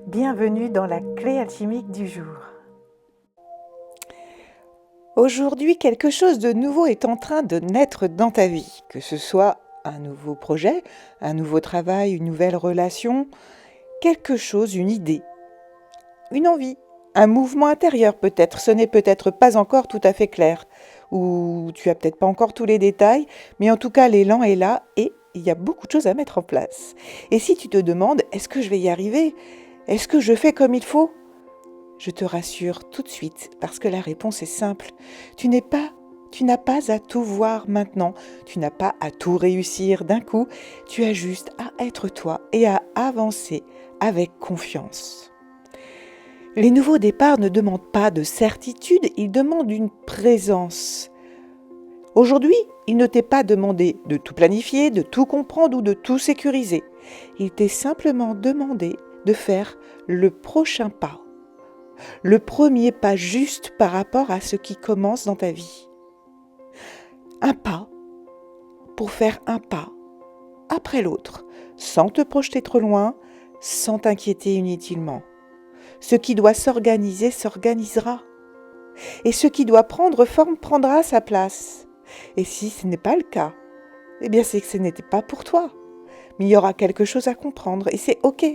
Bienvenue dans la clé alchimique du jour. Aujourd'hui, quelque chose de nouveau est en train de naître dans ta vie, que ce soit un nouveau projet, un nouveau travail, une nouvelle relation, quelque chose, une idée, une envie, un mouvement intérieur peut-être. Ce n'est peut-être pas encore tout à fait clair, ou tu as peut-être pas encore tous les détails, mais en tout cas l'élan est là et il y a beaucoup de choses à mettre en place. Et si tu te demandes, est-ce que je vais y arriver ? Est-ce que je fais comme il faut ? Je te rassure tout de suite parce que la réponse est simple. Tu n'as pas à tout voir maintenant. Tu n'as pas à tout réussir d'un coup. Tu as juste à être toi et à avancer avec confiance. Les nouveaux départs ne demandent pas de certitude, ils demandent une présence. Aujourd'hui, il ne t'est pas demandé de tout planifier, de tout comprendre ou de tout sécuriser. Il t'est simplement demandé de faire le prochain pas. Le premier pas juste par rapport à ce qui commence dans ta vie. Un pas pour faire un pas après l'autre, sans te projeter trop loin, sans t'inquiéter inutilement. Ce qui doit s'organiser s'organisera. Et ce qui doit prendre forme prendra sa place. Et si ce n'est pas le cas, eh bien c'est que ce n'était pas pour toi. Mais il y aura quelque chose à comprendre et c'est OK.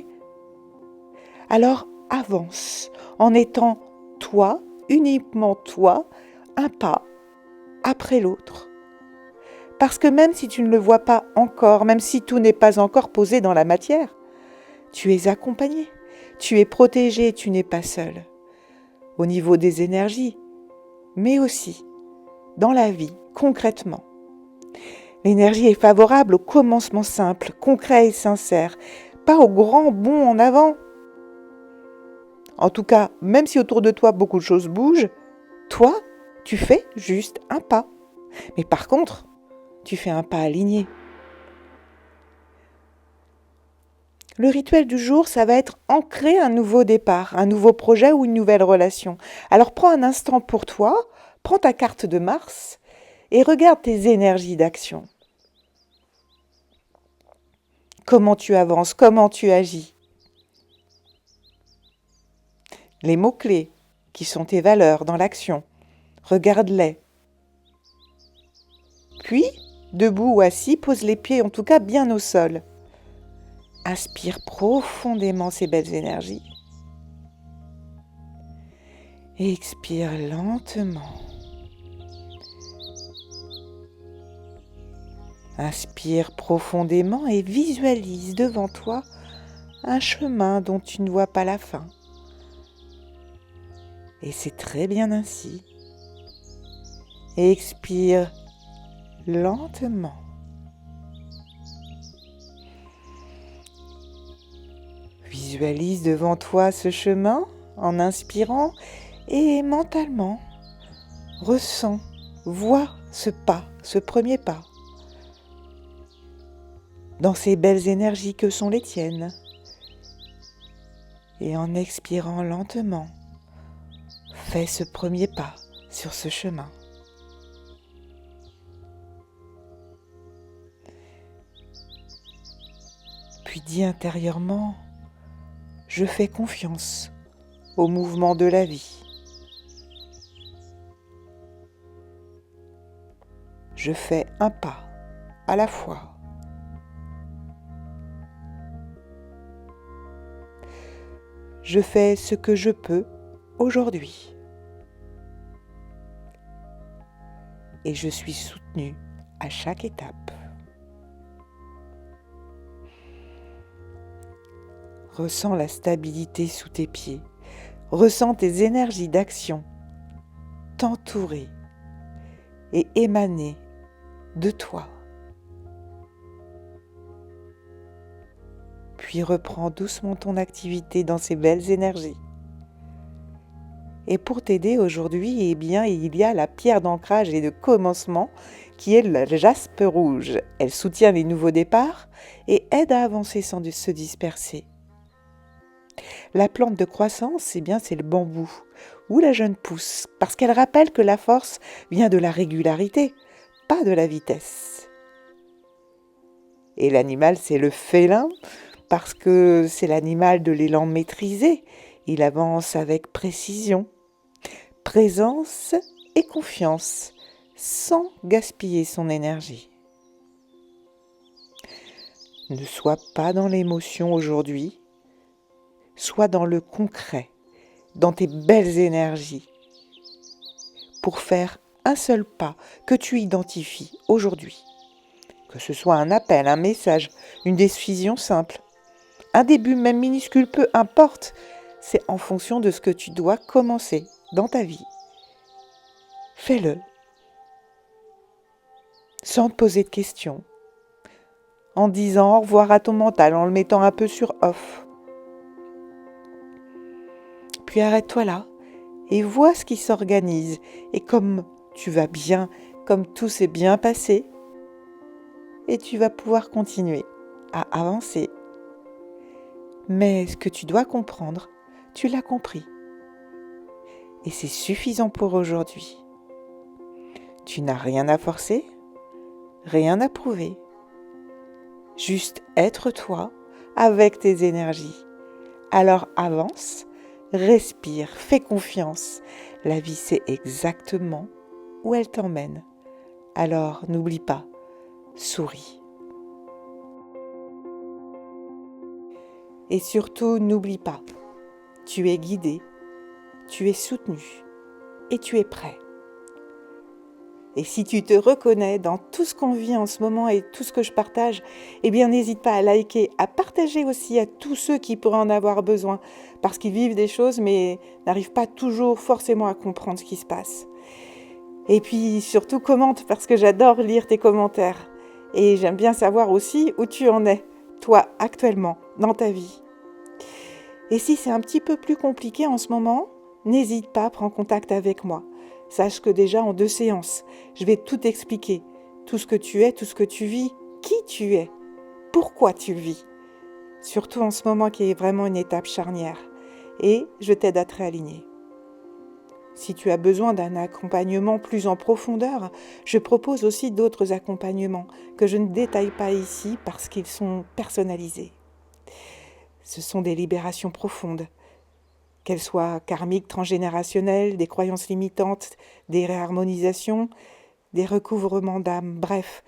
Alors avance en étant toi, uniquement toi, un pas après l'autre. Parce que même si tu ne le vois pas encore, même si tout n'est pas encore posé dans la matière, tu es accompagné, tu es protégé, tu n'es pas seul. Au niveau des énergies, mais aussi dans la vie, concrètement. L'énergie est favorable au commencement simple, concret et sincère, pas au grand bond en avant. En tout cas, même si autour de toi beaucoup de choses bougent, toi, tu fais juste un pas. Mais par contre, tu fais un pas aligné. Le rituel du jour, ça va être ancrer un nouveau départ, un nouveau projet ou une nouvelle relation. Alors prends un instant pour toi, prends ta carte de Mars et regarde tes énergies d'action. Comment tu avances, comment tu agis. Les mots-clés qui sont tes valeurs dans l'action, regarde-les. Puis, debout ou assis, pose les pieds en tout cas bien au sol. Inspire profondément ces belles énergies. Et expire lentement. Inspire profondément et visualise devant toi un chemin dont tu ne vois pas la fin. Et c'est très bien ainsi. Et expire lentement. Visualise devant toi ce chemin en inspirant et mentalement ressens, vois ce pas, ce premier pas dans ces belles énergies que sont les tiennes. Et en expirant lentement, fais ce premier pas sur ce chemin. Puis dis intérieurement, je fais confiance au mouvement de la vie. Je fais un pas à la fois. Je fais ce que je peux aujourd'hui. Et je suis soutenue à chaque étape. Ressens la stabilité sous tes pieds. Ressens tes énergies d'action t'entourer et émaner de toi. Puis reprends doucement ton activité dans ces belles énergies. Et pour t'aider aujourd'hui, eh bien, il y a la pierre d'ancrage et de commencement qui est le jaspe rouge. Elle soutient les nouveaux départs et aide à avancer sans se disperser. La plante de croissance, eh bien, c'est le bambou ou la jeune pousse, parce qu'elle rappelle que la force vient de la régularité, pas de la vitesse. Et l'animal, c'est le félin, parce que c'est l'animal de l'élan maîtrisé. Il avance avec précision, présence et confiance, sans gaspiller son énergie. Ne sois pas dans l'émotion aujourd'hui, sois dans le concret, dans tes belles énergies, pour faire un seul pas que tu identifies aujourd'hui. Que ce soit un appel, un message, une décision simple, un début même minuscule, peu importe, c'est en fonction de ce que tu dois commencer dans ta vie. Fais-le, sans te poser de questions, en disant au revoir à ton mental, en le mettant un peu sur off. Puis arrête-toi là et vois ce qui s'organise. Et comme tu vas bien, comme tout s'est bien passé, et tu vas pouvoir continuer à avancer. Mais ce que tu dois comprendre, tu l'as compris. Et c'est suffisant pour aujourd'hui. Tu n'as rien à forcer, rien à prouver. Juste être toi avec tes énergies. Alors avance, respire, fais confiance. La vie sait exactement où elle t'emmène. Alors n'oublie pas, souris. Et surtout, n'oublie pas, tu es guidé, tu es soutenu et tu es prêt. Et si tu te reconnais dans tout ce qu'on vit en ce moment et tout ce que je partage, eh bien n'hésite pas à liker, à partager aussi à tous ceux qui pourraient en avoir besoin, parce qu'ils vivent des choses mais n'arrivent pas toujours forcément à comprendre ce qui se passe. Et puis surtout commente, parce que j'adore lire tes commentaires. Et j'aime bien savoir aussi où tu en es, toi, actuellement, dans ta vie. Et si c'est un petit peu plus compliqué en ce moment, n'hésite pas, prends contact avec moi. Sache que déjà en 2 séances, je vais tout expliquer. Tout ce que tu es, tout ce que tu vis, qui tu es, pourquoi tu le vis. Surtout en ce moment qui est vraiment une étape charnière. Et je t'aide à te réaligner. Si tu as besoin d'un accompagnement plus en profondeur, je propose aussi d'autres accompagnements que je ne détaille pas ici parce qu'ils sont personnalisés. Ce sont des libérations profondes, qu'elles soient karmiques, transgénérationnelles, des croyances limitantes, des réharmonisations, des recouvrements d'âme. Bref,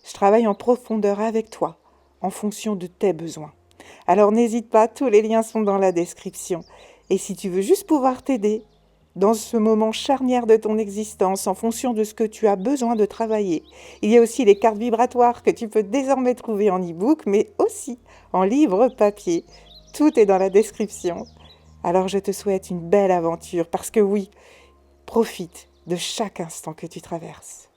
je travaille en profondeur avec toi, en fonction de tes besoins. Alors n'hésite pas, tous les liens sont dans la description. Et si tu veux juste pouvoir t'aider, dans ce moment charnière de ton existence, en fonction de ce que tu as besoin de travailler. Il y a aussi les cartes vibratoires que tu peux désormais trouver en e-book, mais aussi en livre papier. Tout est dans la description. Alors je te souhaite une belle aventure, parce que oui, profite de chaque instant que tu traverses.